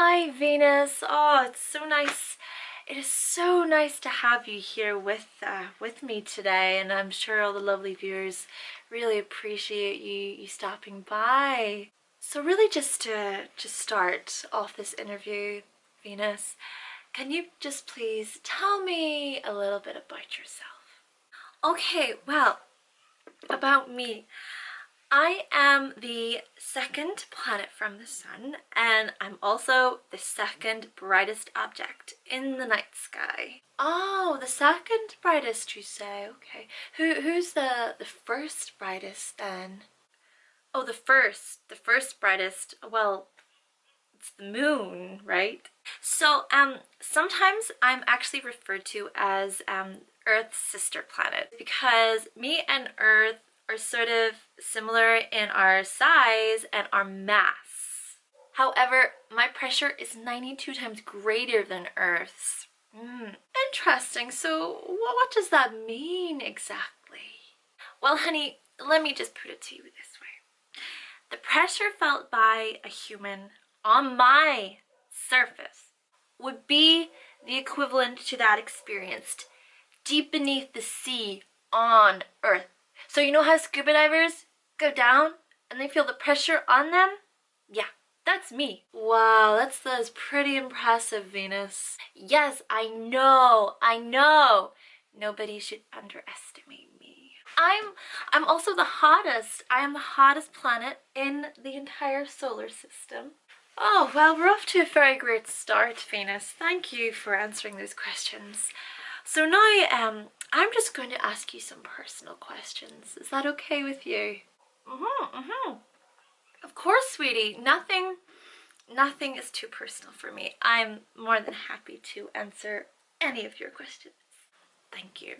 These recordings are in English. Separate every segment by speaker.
Speaker 1: Hi, Venus. Oh, it's so nice. It is so nice to have you here with me today, and I'm sure all the lovely viewers really appreciate you stopping by. So really just to start off this interview, Venus, can you just please tell me a little bit about yourself? Okay, well, about me. I am the second planet from the sun, and I'm also the second brightest object in the night sky. Oh, the second brightest, you say? Okay. Who's the first brightest then? Oh, the first brightest. Well, it's the moon, right? So, sometimes I'm actually referred to as Earth's sister planet because me and Earth are sort of similar in our size and our mass. However, my pressure is 92 times greater than Earth's. Interesting. So what does that mean exactly? Well, honey, let me just put it to you this way. The pressure felt by a human on my surface would be the equivalent to that experienced deep beneath the sea on Earth. So you know how scuba divers go down and they feel the pressure on them? Yeah, that's me. Wow, that's pretty impressive, Venus. Yes, I know. Nobody should underestimate me. I'm also the hottest. I am the hottest planet in the entire solar system. Oh, well, we're off to a very great start, Venus. Thank you for answering those questions. So now, I'm just going to ask you some personal questions. Is that okay with you? Of course, sweetie. Nothing is too personal for me. I'm more than happy to answer any of your questions. Thank you.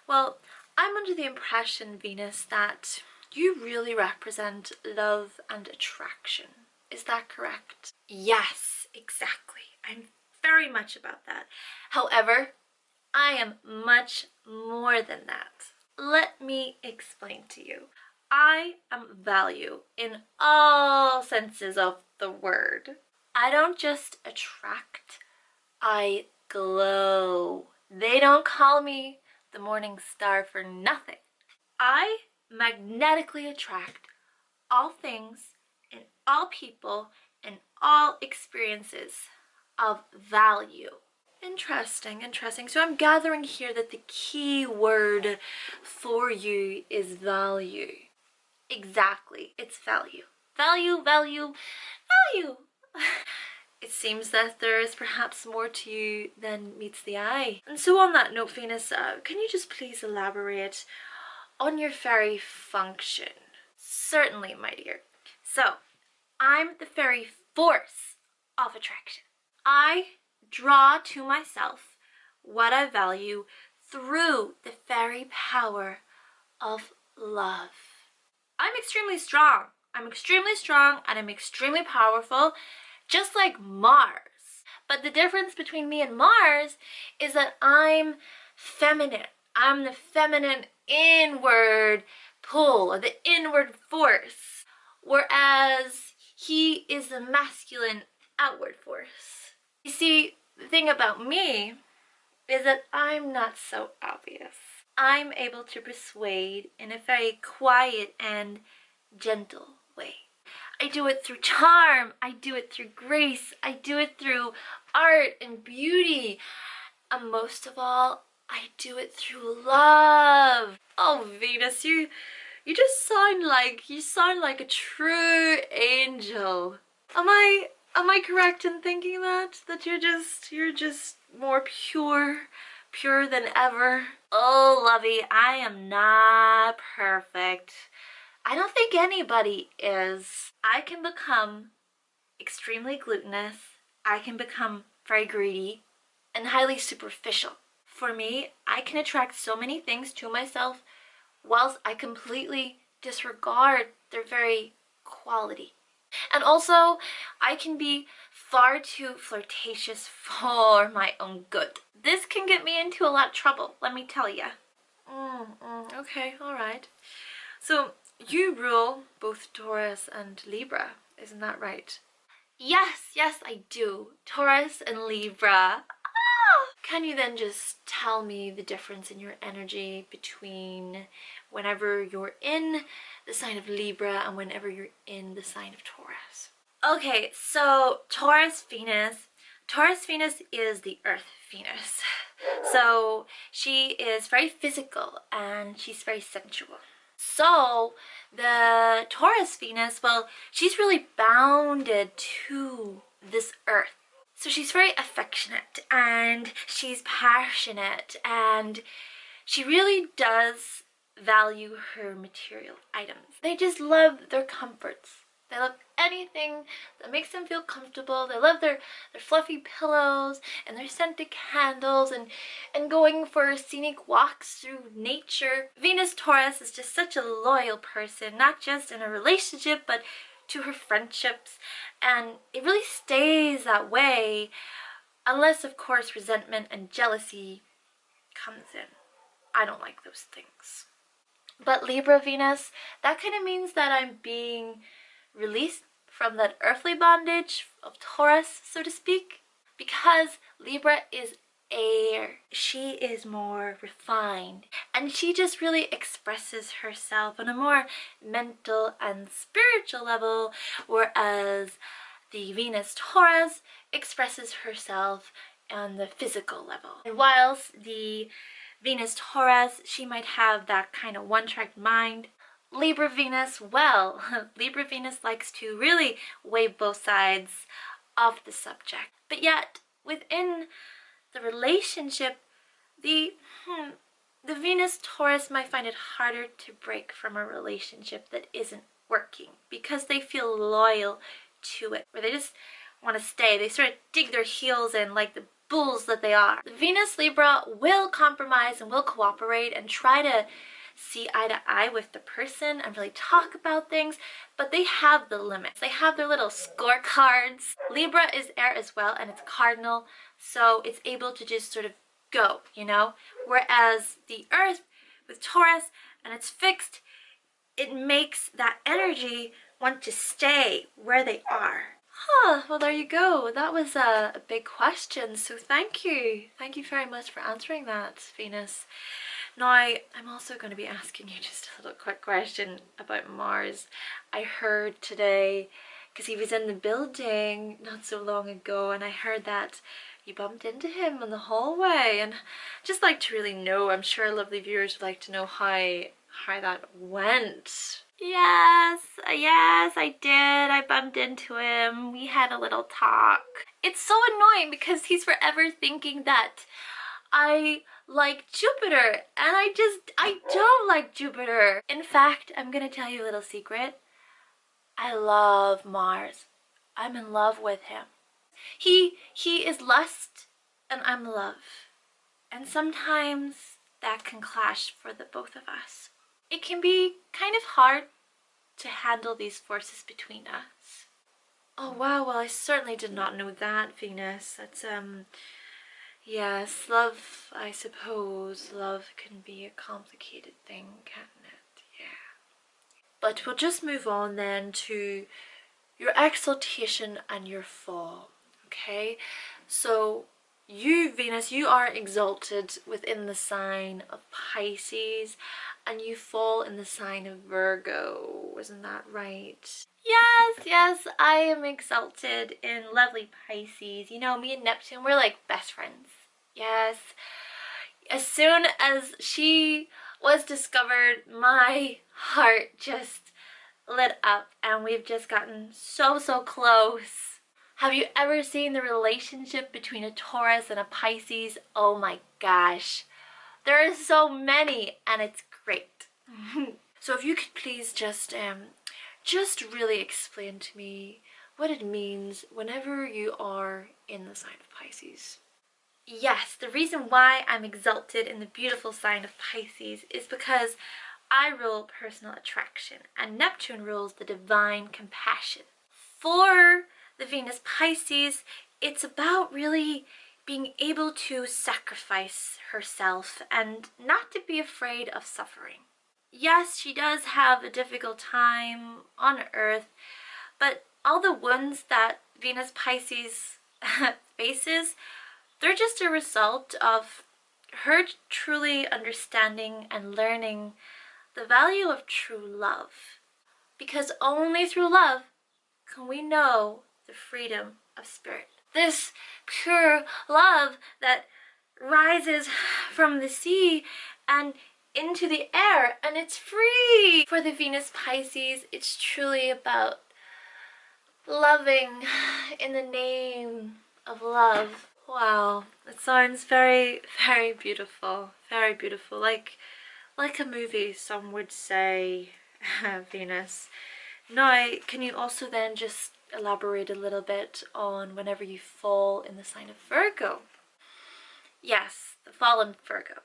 Speaker 1: Well, I'm under the impression, Venus, that you really represent love and attraction. Is that correct? Yes, exactly. I'm very much about that. However, I am much more than that. Let me explain to you. I am value in all senses of the word. I don't just attract, I glow. They don't call me the morning star for nothing. I magnetically attract all things and all people and all experiences of value. Interesting. So I'm gathering here that the key word for you is value. Exactly. It's value. Value. It seems that there is perhaps more to you than meets the eye. And so on that note, Venus, can you just please elaborate on your very function? Certainly, my dear. So, I'm the very force of attraction. I draw to myself what I value through the very power of love. I'm extremely strong and I'm extremely powerful, just like Mars. But the difference between me and Mars is that I'm feminine. I'm the feminine inward pull, or the inward force, whereas he is the masculine outward force. You see, the thing about me is that I'm not so obvious. I'm able to persuade in a very quiet and gentle way. I do it through charm, I do it through grace, I do it through art and beauty, and most of all, I do it through love. Oh, Venus, you just sound like a true angel. Am I correct in thinking that you're just more pure than ever? Oh, lovey, I am not perfect. I don't think anybody is. I can become extremely glutinous. I can become very greedy and highly superficial. For me, I can attract so many things to myself whilst I completely disregard their very quality. And also, I can be far too flirtatious for my own good. This can get me into a lot of trouble, let me tell ya. Okay, alright. So, you rule both Taurus and Libra, isn't that right? Yes, I do. Taurus and Libra. Ah! Can you then just tell me the difference in your energy between whenever you're in the sign of Libra and whenever you're in the sign of Taurus? Okay, so Taurus Venus is the Earth Venus. So she is very physical and she's very sensual. So the Taurus Venus, well, she's really bounded to this earth. So she's very affectionate and she's passionate and she really does value her material items. They just love their comforts. They love anything that makes them feel comfortable. They love their fluffy pillows and their scented candles and going for scenic walks through nature. Venus Taurus is just such a loyal person, not just in a relationship, but to her friendships. And it really stays that way unless, of course, resentment and jealousy comes in. I don't like those things. But Libra Venus, that kind of means that I'm being released from that earthly bondage of Taurus, so to speak, because Libra is air. She is more refined and she just really expresses herself on a more mental and spiritual level, whereas the Venus Taurus expresses herself on the physical level. And whilst the Venus Taurus, she might have that kind of one-track mind, Libra Venus, well, Libra Venus likes to really weigh both sides of the subject. But yet, within the relationship, the Venus Taurus might find it harder to break from a relationship that isn't working because they feel loyal to it, where they just want to stay. They sort of dig their heels in like the bulls that they are. The Venus Libra will compromise and will cooperate and try to see eye to eye with the person and really talk about things, but they have the limits. They have their little scorecards. Libra is air as well, and it's cardinal, so it's able to just sort of go, you know? Whereas the Earth with Taurus, and it's fixed, it makes that energy want to stay where they are. Well, there you go. That was a big question, so thank you. Thank you very much for answering that, Venus. Now, I'm also going to be asking you just a little quick question about Mars. I heard today, because he was in the building not so long ago, and I heard that you bumped into him in the hallway, and just like to really know, I'm sure lovely viewers would like to know how that went. Yes, I did. I bumped into him. We had a little talk. It's so annoying because he's forever thinking that I like Jupiter, and I don't like Jupiter. In fact, I'm gonna tell you a little secret. I love Mars. I'm in love with him. He is lust and I'm love. And sometimes that can clash for the both of us. It can be kind of hard to handle these forces between us. Oh wow, well I certainly did not know that, Venus. That's yes, love, I suppose. Love can be a complicated thing, can't it? Yeah. But we'll just move on then to your exaltation and your fall, okay? So you, Venus, you are exalted within the sign of Pisces and you fall in the sign of Virgo. Isn't that right? Yes, I am exalted in lovely Pisces. You know, me and Neptune, we're like best friends. Yes. As soon as she was discovered, my heart just lit up and we've just gotten so close. Have you ever seen the relationship between a Taurus and a Pisces? Oh my gosh. There are so many and it's great. So if you could please just really explain to me what it means whenever you are in the sign of Pisces. Yes, the reason why I'm exalted in the beautiful sign of Pisces is because I rule personal attraction and Neptune rules the divine compassion. For the Venus Pisces, it's about really being able to sacrifice herself and not to be afraid of suffering. Yes, she does have a difficult time on Earth, but all the wounds that Venus Pisces faces, they're just a result of her truly understanding and learning the value of true love. Because only through love can we know the freedom of spirit. This pure love that rises from the sea and into the air, and it's free. For the Venus Pisces, it's truly about loving in the name of love. Wow, it sounds very, very beautiful. Very beautiful. Like a movie, some would say, Venus. Now, can you also then just elaborate a little bit on whenever you fall in the sign of Virgo? Yes, the fallen Virgo.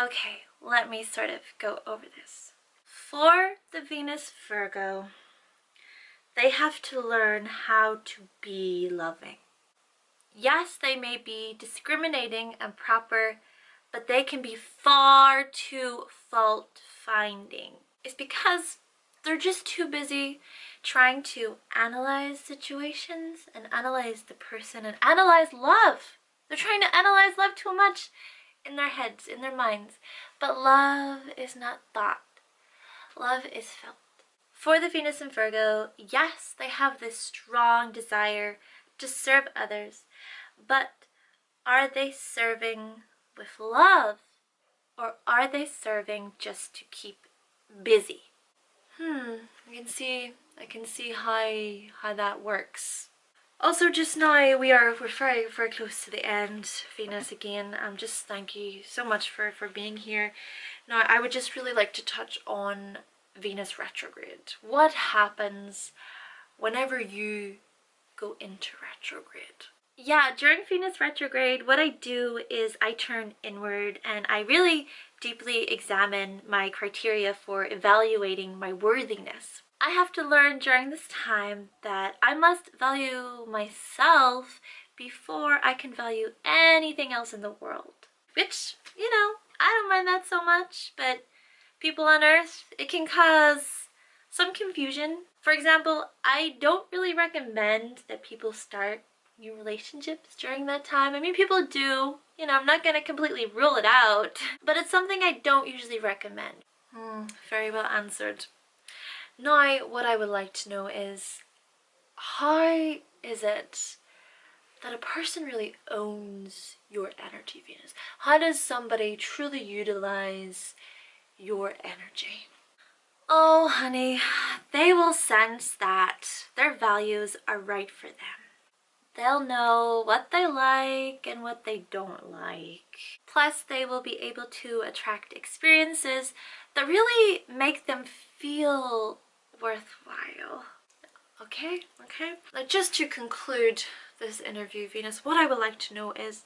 Speaker 1: Okay, let me sort of go over this. For the Venus Virgo, they have to learn how to be loving. Yes, they may be discriminating and proper, but they can be far too fault-finding. It's because they're just too busy trying to analyze situations and analyze the person and analyze love. They're trying to analyze love too much in their heads, in their minds. But love is not thought. Love is felt. For the Venus in Virgo, yes, they have this strong desire to serve others, but are they serving with love, or are they serving just to keep busy? I can see how that works. Also, just now we're very, very close to the end. Venus again, just thank you so much for being here. Now, I would just really like to touch on Venus retrograde. What happens whenever you go into retrograde? Yeah, during Venus retrograde, what I do is I turn inward and I really deeply examine my criteria for evaluating my worthiness. I have to learn during this time that I must value myself before I can value anything else in the world. Which, I don't mind that so much, but people on Earth, it can cause some confusion. For example, I don't really recommend that people start new relationships during that time. I mean, people do. I'm not going to completely rule it out, but it's something I don't usually recommend. Very well answered. Now, what I would like to know is, how is it that a person really owns your energy, Venus? How does somebody truly utilize your energy? Oh, honey, they will sense that their values are right for them. They'll know what they like and what they don't like. Plus, they will be able to attract experiences that really make them feel worthwhile. Okay. Now, just to conclude this interview, Venus, what I would like to know is,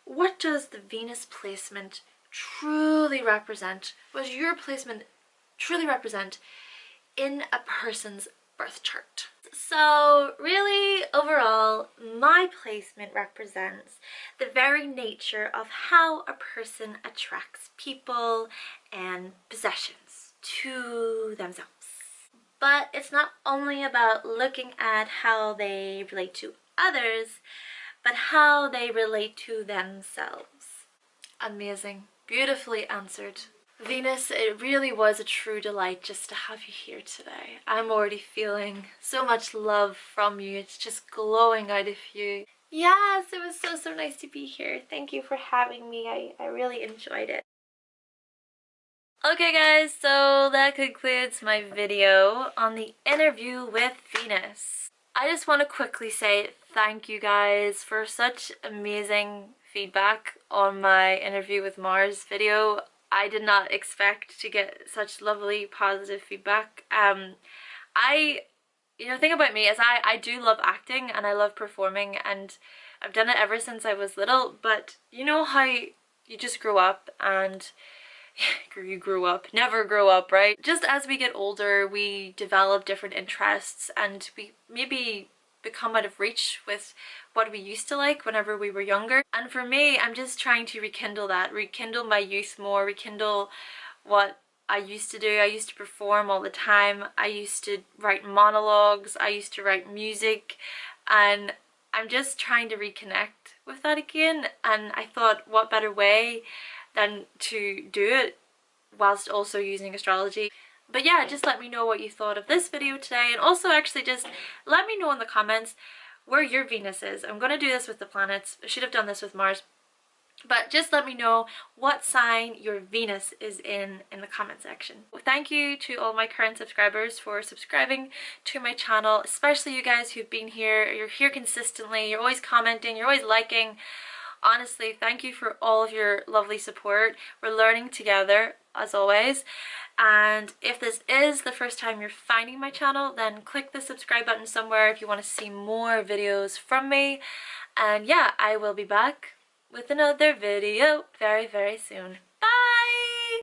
Speaker 1: what does the Venus placement truly represent? What does your placement truly represent in a person's birth chart? So really, overall, my placement represents the very nature of how a person attracts people and possessions to themselves. But it's not only about looking at how they relate to others, but how they relate to themselves. Amazing. Beautifully answered. Venus, it really was a true delight just to have you here today. I'm already feeling so much love from you. It's just glowing out of you. Yes, it was so nice to be here. Thank you for having me. I really enjoyed it. Okay guys, so that concludes my video on the interview with Venus. I just want to quickly say thank you guys for such amazing feedback on my interview with Mars video. I did not expect to get such lovely positive feedback. Thing about me is I do love acting and I love performing, and I've done it ever since I was little, but you know how you just grow up and you grew up, never grow up, right? Just as we get older, we develop different interests and we maybe become out of reach with what we used to like whenever we were younger. And for me, I'm just trying to rekindle that, rekindle my youth more, rekindle what I used to do. I used to perform all the time. I used to write monologues. I used to write music. and I'm just trying to reconnect with that again, and I thought what better way than to do it whilst also using astrology. But yeah, just let me know what you thought of this video today, and also actually just let me know in the comments where your Venus is. I'm going to do this with the planets. I should have done this with Mars. But just let me know what sign your Venus is in the comment section. Thank you to all my current subscribers for subscribing to my channel, especially you guys who've been here. You're here consistently, you're always commenting, you're always liking. Honestly, thank you for all of your lovely support. We're learning together, as always. And if this is the first time you're finding my channel, then click the subscribe button somewhere if you want to see more videos from me. And yeah, I will be back with another video very, very soon.